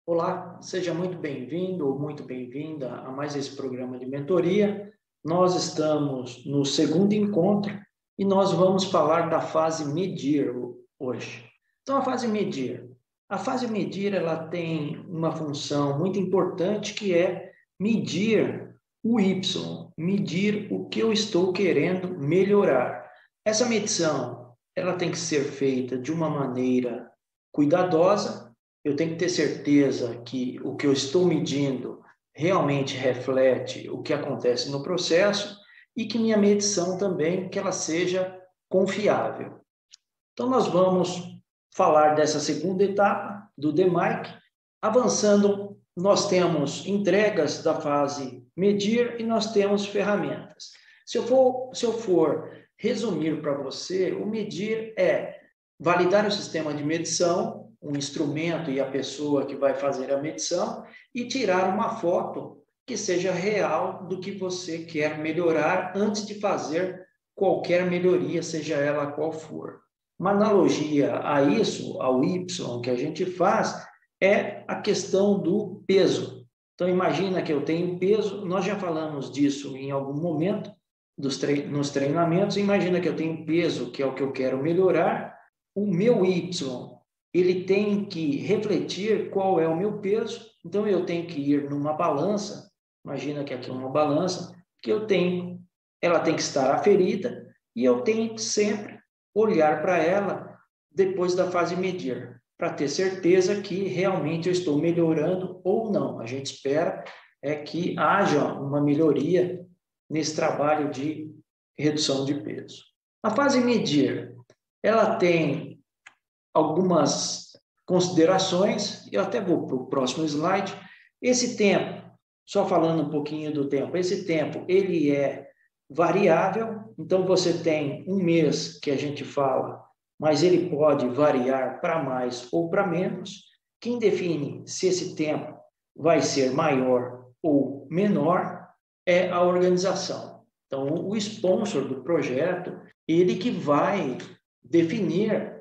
Olá, seja muito bem-vindo ou muito bem-vinda a mais esse programa de mentoria. Nós estamos no segundo encontro e nós vamos falar da fase medir hoje. Então, a fase medir, ela tem uma função muito importante que é medir o Y, medir o que eu estou querendo melhorar. Essa medição, ela tem que ser feita de uma maneira cuidadosa. Eu tenho que ter certeza que o que eu estou medindo realmente reflete o que acontece no processo e que minha medição também, que ela seja confiável. Então, nós vamos falar dessa segunda etapa do DMAIC. Avançando, nós temos entregas da fase medir e nós temos ferramentas. Se eu for resumir para você, o medir é validar o sistema de medição, um instrumento e a pessoa que vai fazer a medição, e tirar uma foto que seja real do que você quer melhorar antes de fazer qualquer melhoria, seja ela qual for. Uma analogia a isso, ao Y que a gente faz, é a questão do peso. Então, imagina que eu tenho peso, nós já falamos disso em algum momento nos treinamentos, imagina que eu tenho peso, que é o que eu quero melhorar, o meu Y, ele tem que refletir qual é o meu peso, então eu tenho que ir numa balança, imagina que aqui é uma balança, que ela tem que estar aferida, e eu tenho que sempre olhar para ela depois da fase medir, para ter certeza que realmente eu estou melhorando ou não. A gente espera que haja uma melhoria nesse trabalho de redução de peso. A fase medir, ela tem algumas considerações, eu até vou para o próximo slide. Esse tempo, só falando um pouquinho do tempo, esse tempo ele é variável, então você tem um mês que a gente fala, mas ele pode variar para mais ou para menos. Quem define se esse tempo vai ser maior ou menor é a organização. Então, o sponsor do projeto, ele que vai definir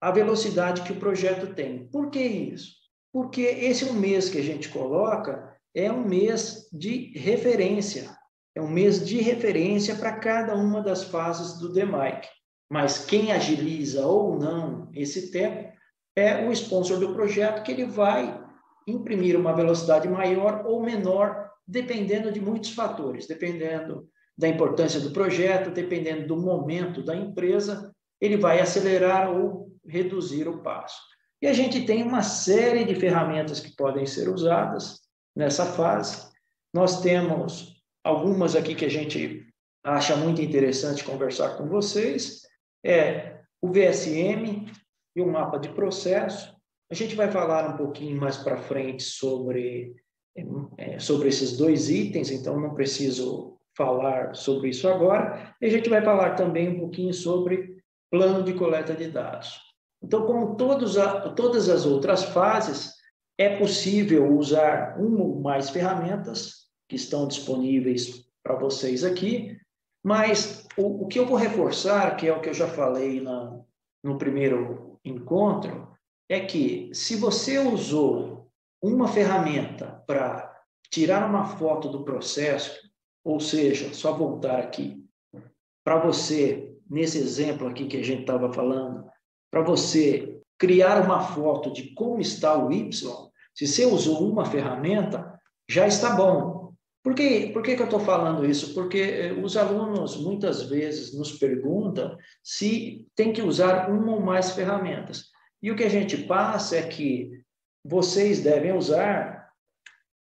a velocidade que o projeto tem. Por que isso? Porque esse um mês que a gente coloca é um mês de referência. É um mês de referência para cada uma das fases do DMAIC. Mas quem agiliza ou não esse tempo é o sponsor do projeto, que ele vai imprimir uma velocidade maior ou menor, dependendo de muitos fatores, dependendo da importância do projeto, dependendo do momento da empresa, ele vai acelerar ou reduzir o passo. E a gente tem uma série de ferramentas que podem ser usadas nessa fase. Nós temos algumas aqui que a gente acha muito interessante conversar com vocês, o VSM e o mapa de processo. A gente vai falar um pouquinho mais para frente sobre esses dois itens, então não preciso falar sobre isso agora. E a gente vai falar também um pouquinho sobre plano de coleta de dados. Então, como todas as outras fases, é possível usar uma ou mais ferramentas que estão disponíveis para vocês aqui, mas o que eu vou reforçar, que é o que eu já falei no primeiro encontro, é que se você usou uma ferramenta para tirar uma foto do processo, ou seja, só voltar aqui, para você, nesse exemplo aqui que a gente estava falando, para você criar uma foto de como está o Y, se você usou uma ferramenta, já está bom. Por que eu estou falando isso? Porque os alunos muitas vezes nos perguntam se tem que usar uma ou mais ferramentas. E o que a gente passa é que vocês devem usar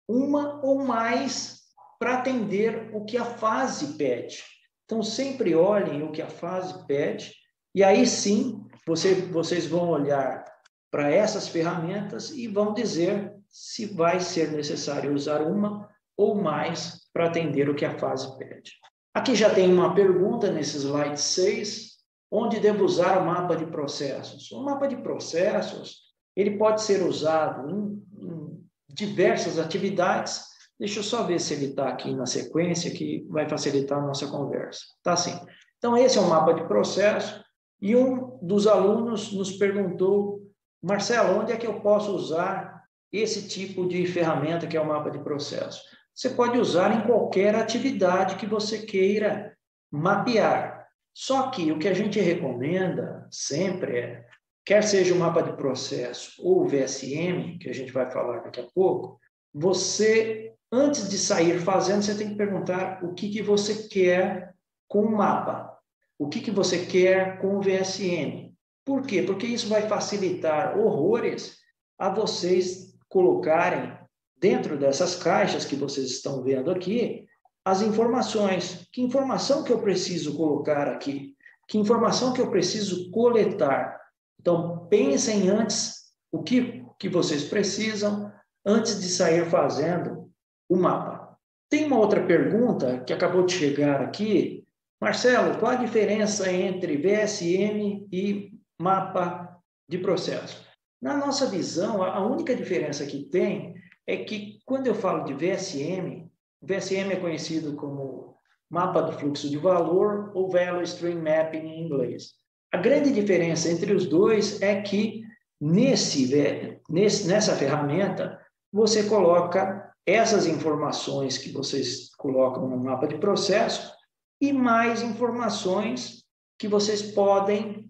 uma ou mais para atender o que a fase pede. Então, sempre olhem o que a fase pede, e aí sim, vocês vão olhar para essas ferramentas e vão dizer se vai ser necessário usar uma ou mais para atender o que a fase pede. Aqui já tem uma pergunta nesse slide 6, onde devo usar o mapa de processos? O mapa de processos, ele pode ser usado em diversas atividades. Deixa eu só ver se ele está aqui na sequência, que vai facilitar a nossa conversa. Tá sim. Então, esse é o mapa de processo. E um dos alunos nos perguntou, Marcelo, onde é que eu posso usar esse tipo de ferramenta que é o mapa de processo. Você pode usar em qualquer atividade que você queira mapear. Só que o que a gente recomenda sempre é, quer seja o mapa de processo ou o VSM, que a gente vai falar daqui a pouco, você, antes de sair fazendo, você tem que perguntar o que você quer com o mapa, o que você quer com o VSM. Por quê? Porque isso vai facilitar horrores a vocês colocarem dentro dessas caixas que vocês estão vendo aqui, as informações. Que informação que eu preciso colocar aqui? Que informação que eu preciso coletar? Então, pensem antes o que vocês precisam antes de sair fazendo o mapa. Tem uma outra pergunta que acabou de chegar aqui. Marcelo, qual a diferença entre VSM e mapa de processo? Na nossa visão, a única diferença que tem é que, quando eu falo de VSM, VSM é conhecido como mapa do fluxo de valor ou Value Stream Mapping em inglês. A grande diferença entre os dois é que nessa ferramenta você coloca essas informações que vocês colocam no mapa de processo e mais informações que vocês podem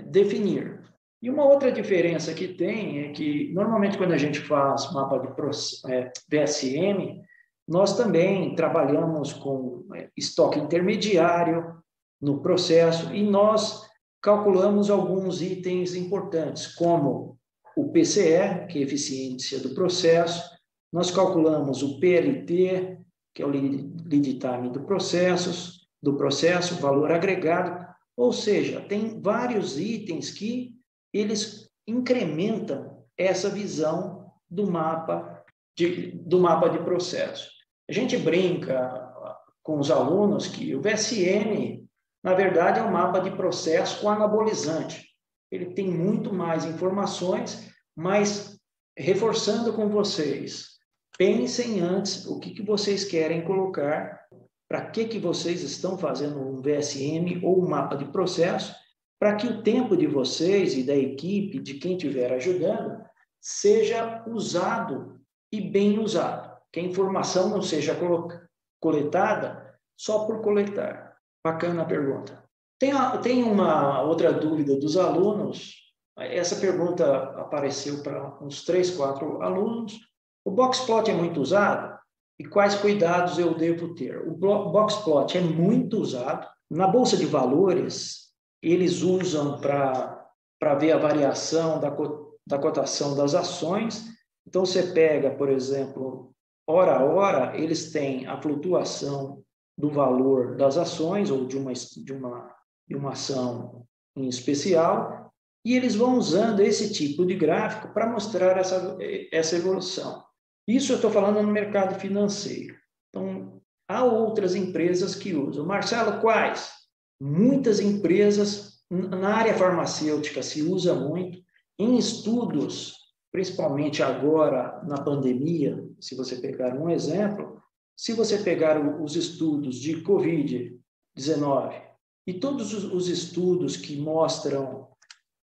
definir. E uma outra diferença que tem é que, normalmente, quando a gente faz mapa de VSM, nós também trabalhamos com estoque intermediário no processo e nós calculamos alguns itens importantes, como o PCE, que é a eficiência do processo, nós calculamos o PLT, que é o lead time do processo, valor agregado, ou seja, tem vários itens que eles incrementam essa visão do mapa de processo. A gente brinca com os alunos que o VSM, na verdade, é um mapa de processo com anabolizante. Ele tem muito mais informações, mas reforçando com vocês, pensem antes o que vocês querem colocar, para que vocês estão fazendo um VSM ou um mapa de processo, para que o tempo de vocês e da equipe, de quem estiver ajudando, seja usado e bem usado. Que a informação não seja coletada só por coletar. Bacana a pergunta. Tem uma outra dúvida dos alunos. Essa pergunta apareceu para uns 3, 4 alunos. O Boxplot é muito usado? E quais cuidados eu devo ter? O Boxplot é muito usado. Na Bolsa de Valores, eles usam para ver a variação da cotação das ações. Então, você pega, por exemplo, hora a hora, eles têm a flutuação do valor das ações ou de uma ação em especial, e eles vão usando esse tipo de gráfico para mostrar essa evolução. Isso eu estou falando no mercado financeiro. Então, há outras empresas que usam. Marcelo, quais? Muitas empresas, na área farmacêutica se usa muito, em estudos, principalmente agora na pandemia, se você pegar um exemplo, se você pegar os estudos de Covid-19 e todos os estudos que mostram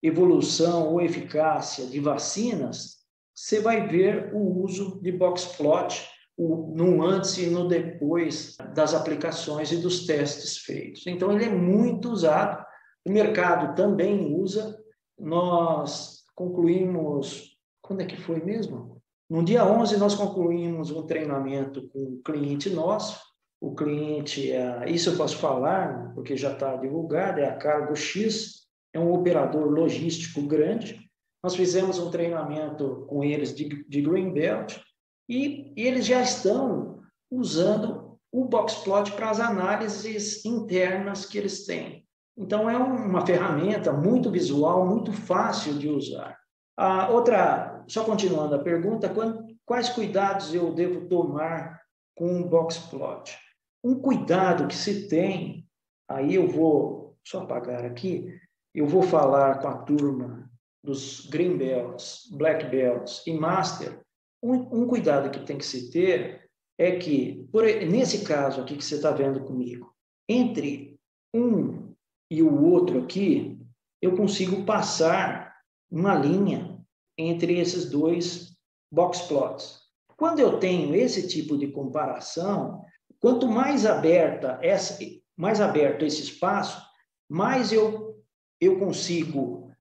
evolução ou eficácia de vacinas, você vai ver o uso de Boxplot no antes e no depois das aplicações e dos testes feitos. Então, ele é muito usado, o mercado também usa. Nós concluímos, quando é que foi mesmo? No dia 11, nós concluímos um treinamento com um cliente nosso. O cliente, isso eu posso falar, porque já está divulgado, é a Cargo X, é um operador logístico grande. Nós fizemos um treinamento com eles de Greenbelt e eles já estão usando o Boxplot para as análises internas que eles têm. Então, é uma ferramenta muito visual, muito fácil de usar. Só continuando a pergunta, quais cuidados eu devo tomar com o Boxplot? Um cuidado que se tem, aí eu vou só apagar aqui, eu vou falar com a turma dos Green Belts, Black Belts e Master. Um cuidado que tem que se ter é que, nesse caso aqui que você está vendo comigo, entre um e o outro aqui, eu consigo passar uma linha entre esses dois box plots. Quando eu tenho esse tipo de comparação, quanto mais aberto esse espaço, mais eu consigo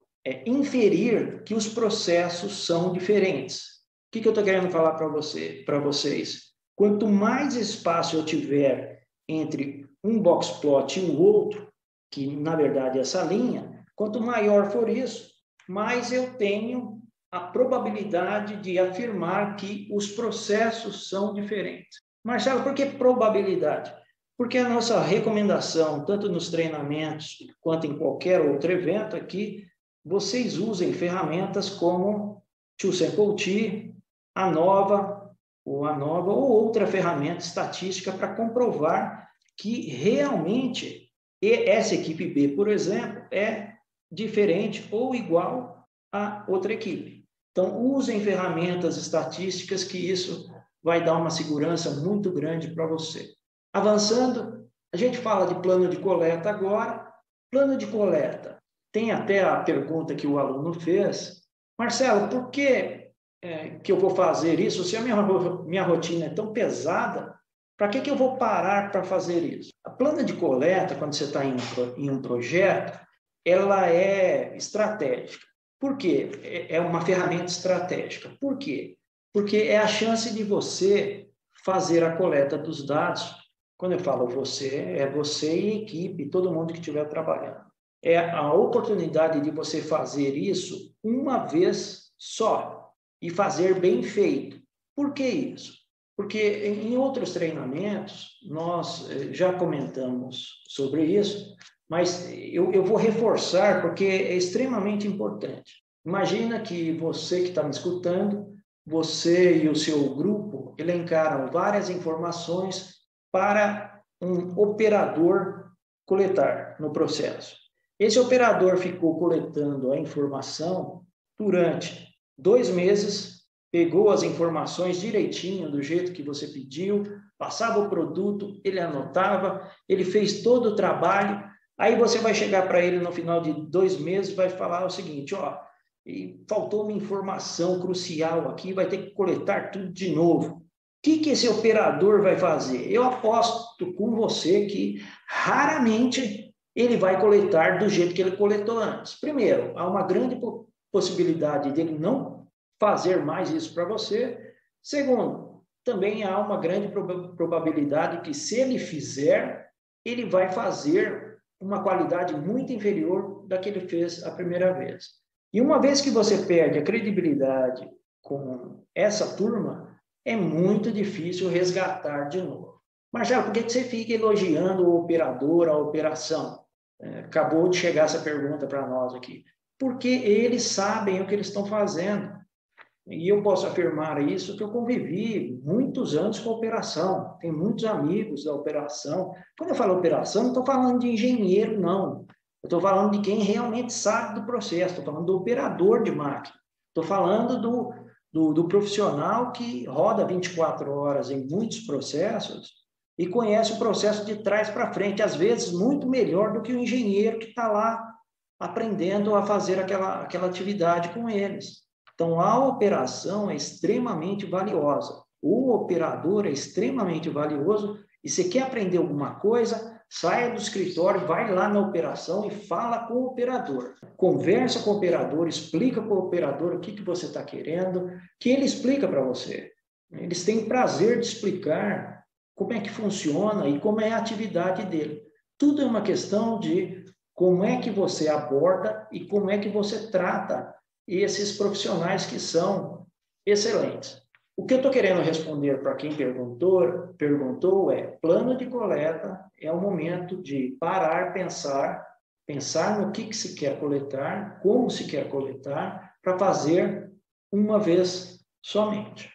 inferir que os processos são diferentes. O que eu estou querendo falar para vocês? Quanto mais espaço eu tiver entre um box plot e o outro, que na verdade é essa linha, quanto maior for isso, mais eu tenho a probabilidade de afirmar que os processos são diferentes. Marcelo, por que probabilidade? Porque a nossa recomendação, tanto nos treinamentos quanto em qualquer outro evento, é que vocês usem ferramentas como TwoSampleT, ANOVA ou outra ferramenta estatística para comprovar que realmente essa equipe B, por exemplo, é diferente ou igual a outra equipe. Então, usem ferramentas estatísticas que isso vai dar uma segurança muito grande para você. Avançando, a gente fala de plano de coleta agora. Plano de coleta. Tem até a pergunta que o aluno fez. Marcelo, por que eu vou fazer isso? Se a minha rotina é tão pesada, para que eu vou parar para fazer isso? A plana de coleta, quando você está em um projeto, ela é estratégica. Por quê? É uma ferramenta estratégica. Por quê? Porque é a chance de você fazer a coleta dos dados. Quando eu falo você, é você e a equipe, todo mundo que estiver trabalhando. É a oportunidade de você fazer isso uma vez só e fazer bem feito. Por que isso? Porque em outros treinamentos, nós já comentamos sobre isso, mas eu vou reforçar porque é extremamente importante. Imagina que você que está me escutando, você e o seu grupo elencaram várias informações para um operador coletar no processo. Esse operador ficou coletando a informação durante 2 meses, pegou as informações direitinho, do jeito que você pediu, passava o produto, ele anotava, ele fez todo o trabalho, aí você vai chegar para ele no final de 2 meses e vai falar o seguinte, faltou uma informação crucial aqui, vai ter que coletar tudo de novo. O que esse operador vai fazer? Eu aposto com você que raramente ele vai coletar do jeito que ele coletou antes. Primeiro, há uma grande possibilidade dele não fazer mais isso para você. Segundo, também há uma grande probabilidade que, se ele fizer, ele vai fazer uma qualidade muito inferior da que ele fez a primeira vez. E uma vez que você perde a credibilidade com essa turma, é muito difícil resgatar de novo. Marcelo, por que você fica elogiando o operador, a operação? Acabou de chegar essa pergunta para nós aqui. Porque eles sabem o que eles estão fazendo. E eu posso afirmar isso, que eu convivi muitos anos com a operação. Tenho muitos amigos da operação. Quando eu falo operação, não estou falando de engenheiro, não. Eu estou falando de quem realmente sabe do processo. Estou falando do operador de máquina. Estou falando do profissional que roda 24 horas em muitos processos e conhece o processo de trás para frente, às vezes muito melhor do que o engenheiro que está lá aprendendo a fazer aquela atividade com eles. Então, a operação é extremamente valiosa. O operador é extremamente valioso e se quer aprender alguma coisa, saia do escritório, vai lá na operação e fala com o operador. Conversa com o operador, explica para o operador o que você está querendo, que ele explica para você. Eles têm prazer de explicar como é que funciona e como é a atividade dele. Tudo é uma questão de como é que você aborda e como é que você trata esses profissionais que são excelentes. O que eu estou querendo responder para quem perguntou é: plano de coleta é o momento de parar, pensar no que se quer coletar, como se quer coletar, para fazer uma vez somente.